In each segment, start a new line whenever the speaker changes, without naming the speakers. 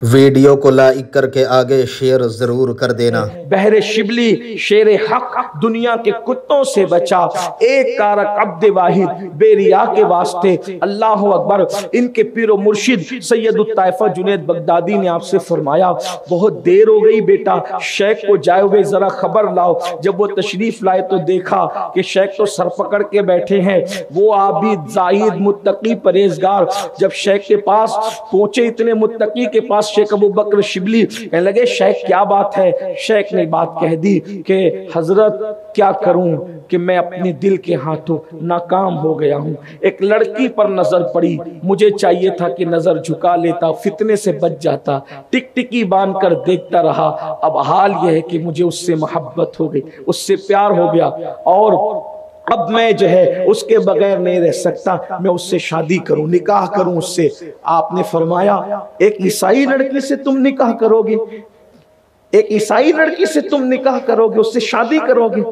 Video کو like کر کے آگے شیئر ضرور کر دینا۔
بہر شبلی شیر حق دنیا کے کتوں سے بچا، ایک کارک عبد واحد بے ریا کے واسطے۔ اللہ اکبر۔ ان کے پیر و مرشد سید الطائفہ جنید بغدادی نے آپ سے فرمایا بہت دیر ہو گئی بیٹا، شیخ کو جائے ہوئے ذرا خبر لاؤ۔ جب وہ تشریف لائے تو دیکھا کہ شیخ تو سر پکڑ کے بیٹھے ہیں، وہ عابد زاہد متقی پرہیزگار۔ جب شیخ کے پاس پہنچے، اتنے متقی کے پاس شیخ ابو بکر شبلی کہنے لگے شیخ کیا بات ہے؟ شیخ نے بات کہہ دی کہ حضرت کیا کروں کہ میں اپنے دل کے ہاتھوں ناکام ہو گیا ہوں۔ ایک لڑکی پر نظر پڑی، مجھے چاہیے تھا کہ نظر جھکا لیتا، فتنے سے بچ جاتا، ٹک ٹکی باندھ کر دیکھتا رہا۔ اب حال یہ ہے کہ مجھے اس سے محبت ہو گئی، اس سے پیار ہو گیا، اور اب میں جو ہے اس کے بغیر نہیں رہ سکتا، میں اس سے شادی کروں، نکاح کروں اس سے۔ آپ نے فرمایا ایک عیسائی لڑکی سے تم نکاح کرو گے؟ ایک عیسائی لڑکی سے تم نکاح کرو گے، اس سے شادی کرو گے؟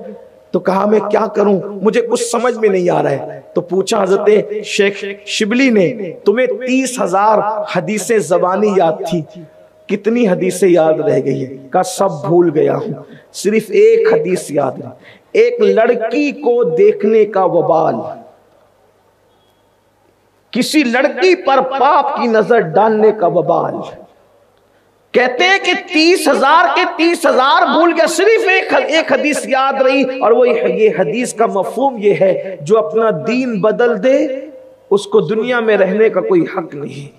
تو کہا میں کیا کروں، مجھے کچھ سمجھ میں نہیں آ رہا ہے۔ تو پوچھا حضرت شیخ شبلی نے تمہیں 30,000 حدیثیں زبانی یاد تھی، کتنی حدیثیں یاد رہ گئی ہیں؟ کہا سب بھول گیا ہوں، صرف ایک حدیث یاد ہے، ایک لڑکی کو دیکھنے کا وبال، کسی لڑکی پر پاپ کی نظر ڈالنے کا وبال۔ کہتے ہیں کہ 30,000 کے 30,000 بھول گیا، صرف ایک حدیث یاد رہی، اور وہ یہ حدیث کا مفہوم یہ ہے جو اپنا دین بدل دے اس کو دنیا میں رہنے کا کوئی حق نہیں۔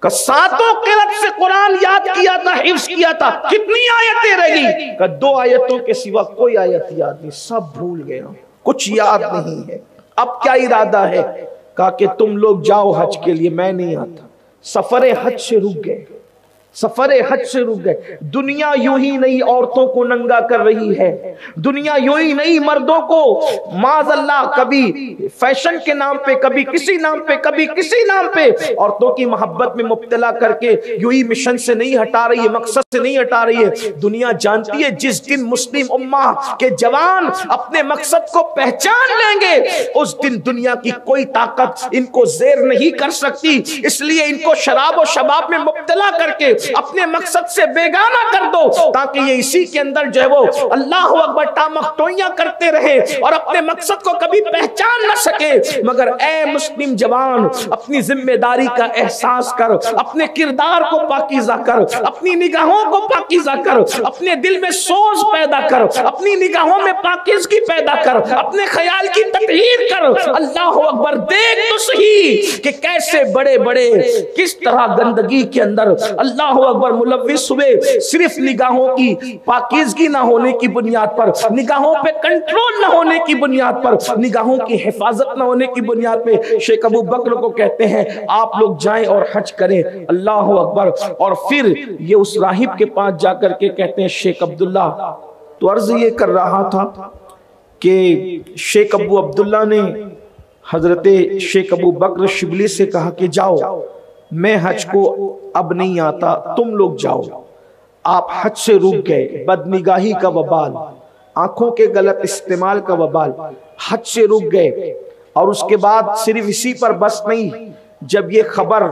کہ ساتوں قرات سے قرآن یاد کیا تھا، حفظ کیا تھا، کتنی آیتیں رہ گئی؟ کہ 2 آیتوں کے سوا کوئی آیت یاد نہیں، سب بھول گیا، کچھ یاد نہیں ہے۔ اب کیا ارادہ ہے؟ کہا کہ تم لوگ جاؤ حج کے لیے، میں نہیں آتا۔ سفر حج سے رک گئے، سفر حج سے رک گئے۔ دنیا یوں ہی نہیں عورتوں کو ننگا کر رہی ہے، دنیا یوں ہی نہیں مردوں کو معاذ اللہ کبھی فیشن کے نام پہ، کبھی کسی نام پہ، کبھی کسی نام پہ عورتوں کی محبت میں مبتلا کر کے یوں ہی مشن سے نہیں ہٹا رہی ہے، مقصد سے نہیں ہٹا رہی ہے۔ دنیا جانتی ہے جس دن مسلم امہ کے جوان اپنے مقصد کو پہچان لیں گے، اس دن دنیا کی کوئی طاقت ان کو زیر نہیں کر سکتی۔ اس لیے ان کو شراب و شباب میں مبتلا کر کے اپنے مقصد سے بیگانہ کر دو، تاکہ یہ اسی کے اندر جو ہے وہ اللہ اکبر ٹامکٹوئیاں کرتے رہے اور اپنے مقصد کو کبھی پہچان نہ سکے۔ مگر اے مسلم جوان، اپنی ذمہ داری کا احساس کر، اپنے کردار کو پاکیزہ کر، اپنی نگاہوں کو پاکیزہ کر، اپنے دل میں سوز پیدا کر، اپنی نگاہوں میں پاکیزگی پیدا کر، اپنے خیال کی تطہیر کر۔ اللہ اکبر، دیکھ تو صحیح کہ کیسے بڑے بڑے کس طرح گندگی کے اندر اللہ اکبر ملوث ہوئے، صرف نگاہوں کی پاکیزگی نہ ہونے کی بنیاد پر، نگاہوں پہ کنٹرول نہ ہونے کی بنیاد پر، نگاہوں کی حفاظت نہ ہونے کی بنیاد پہ شیخ ابو بکر کو کہتے ہیں آپ لوگ جائیں اور حج کریں۔ اللہ اکبر۔ اور پھر یہ اس راہب کے پاس جا کر کے کہتے ہیں شیخ عبداللہ، تو عرض یہ کر رہا تھا کہ شیخ ابو عبداللہ نے حضرت شیخ ابو بکر شبلی سے کہا کہ جاؤ، میں حج کو اب نہیں آتا، تم لوگ جاؤ۔ آپ حج سے رک گئے، بدنگاہی کا وبال، آنکھوں کے غلط استعمال کا وبال، حج سے رک گئے۔ اور اس کے بعد صرف اسی پر بس نہیں، جب یہ خبر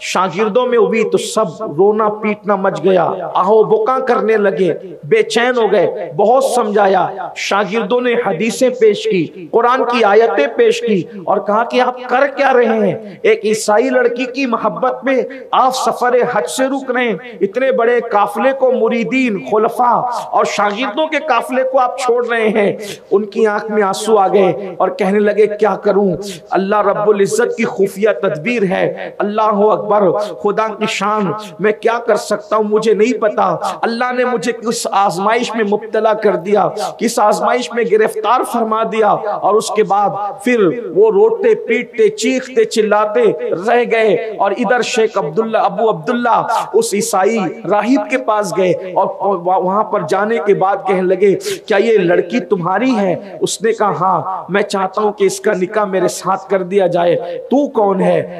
شاگردوں میں ہوئی تو سب رونا پیٹنا مچ گیا، آہو بکا کرنے لگے، بے چین ہو گئے۔ بہت سمجھایا، شاگردوں نے حدیثیں پیش کی، قرآن کی آیتیں پیش کی، اور کہا کہ آپ کر کیا رہے ہیں؟ ایک عیسائی لڑکی کی محبت میں آپ سفر حج سے رک رہے ہیں، اتنے بڑے قافلے کو، مریدین، خلفاء اور شاگردوں کے قافلے کو آپ چھوڑ رہے ہیں۔ ان کی آنکھ میں آنسو آ گئے اور کہنے لگے کیا کروں؟ اللہ رب العزت کی خفیہ تدبیر ہے، اللہ اکبر، خدا کی شان، میں کیا کر سکتا ہوں مجھے نہیں پتا۔ اللہ نے مجھے کس آزمائش میں مبتلا کر دیا، کس آزمائش میں گرفتار فرما دیا، اور اس کے بعد پھر وہ روتے پیٹتے چیختے چلاتے رہ گئے۔ اور ادھر شیخ ابو عبداللہ اس عیسائی راہب کے پاس گئے، اور وہاں پر جانے کے بعد کہنے لگے کیا یہ لڑکی تمہاری ہے؟ اس نے کہا ہاں، میں چاہتا ہوں کہ اس کا نکاح میرے ساتھ کر دیا جائے۔ تو کون ہے؟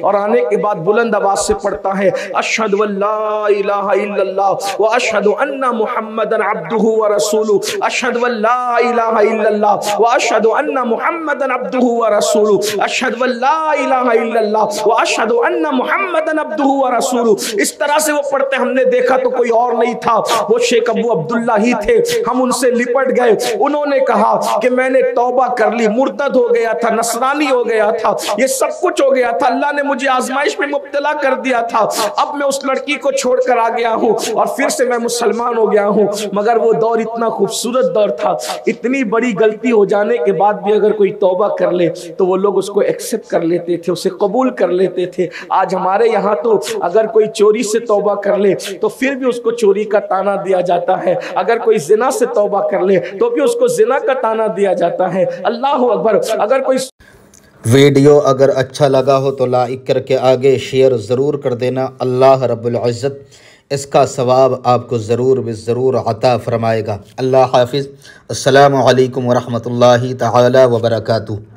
اور آنے کے بعد بلند آواز سے پڑھتا ہے اشہد ان لا الہ الا اللہ و اشہد ان محمدن عبدہ و رسولہ، اشہد ان لا الہ الا اللہ و اشہد ان محمدن عبدہ و رسولہ، اشہد ان لا الہ الا اللہ و اشہد ان محمدن عبدہ و رسولہ۔ اس طرح سے وہ پڑھتے، ہم نے دیکھا تو کوئی اور نہیں تھا، وہ شیخ ابو عبداللہ ہی تھے۔ ہم ان سے لپٹ گئے، انہوں نے کہا کہ میں نے توبہ کر لی، مرتد ہو گیا تھا، نصرانی ہو گیا تھا، یہ سب کچھ ہو گیا تھا، اللہ نے مجھے آزمائش میں مبتلا کر دیا تھا، اب میں اس لڑکی کو چھوڑ کر آ گیا ہوں اور پھر سے میں مسلمان ہو گیا ہوں۔ مگر وہ دور اتنا خوبصورت دور تھا، اتنی بڑی غلطی ہو جانے کے بعد بھی اگر کوئی توبہ کر لے تو وہ لوگ اس کو ایکسپٹ کر لیتے تھے، اسے قبول کر لیتے تھے۔ آج ہمارے یہاں تو اگر کوئی چوری سے توبہ کر لے تو پھر بھی اس کو چوری کا طعنہ دیا جاتا ہے، اگر کوئی زنا سے توبہ کر لے تو بھی اس کو زنا کا طعنہ دیا جاتا ہے۔ اللہ اکبر۔ اگر کوئی
ویڈیو اگر اچھا لگا ہو تو لائک کر کے آگے شیئر ضرور کر دینا۔ اللہ رب العزت اس کا ثواب آپ کو ضرور عطا فرمائے گا۔ اللہ حافظ۔ السلام علیکم ورحمۃ اللہ تعالی وبرکاتہ۔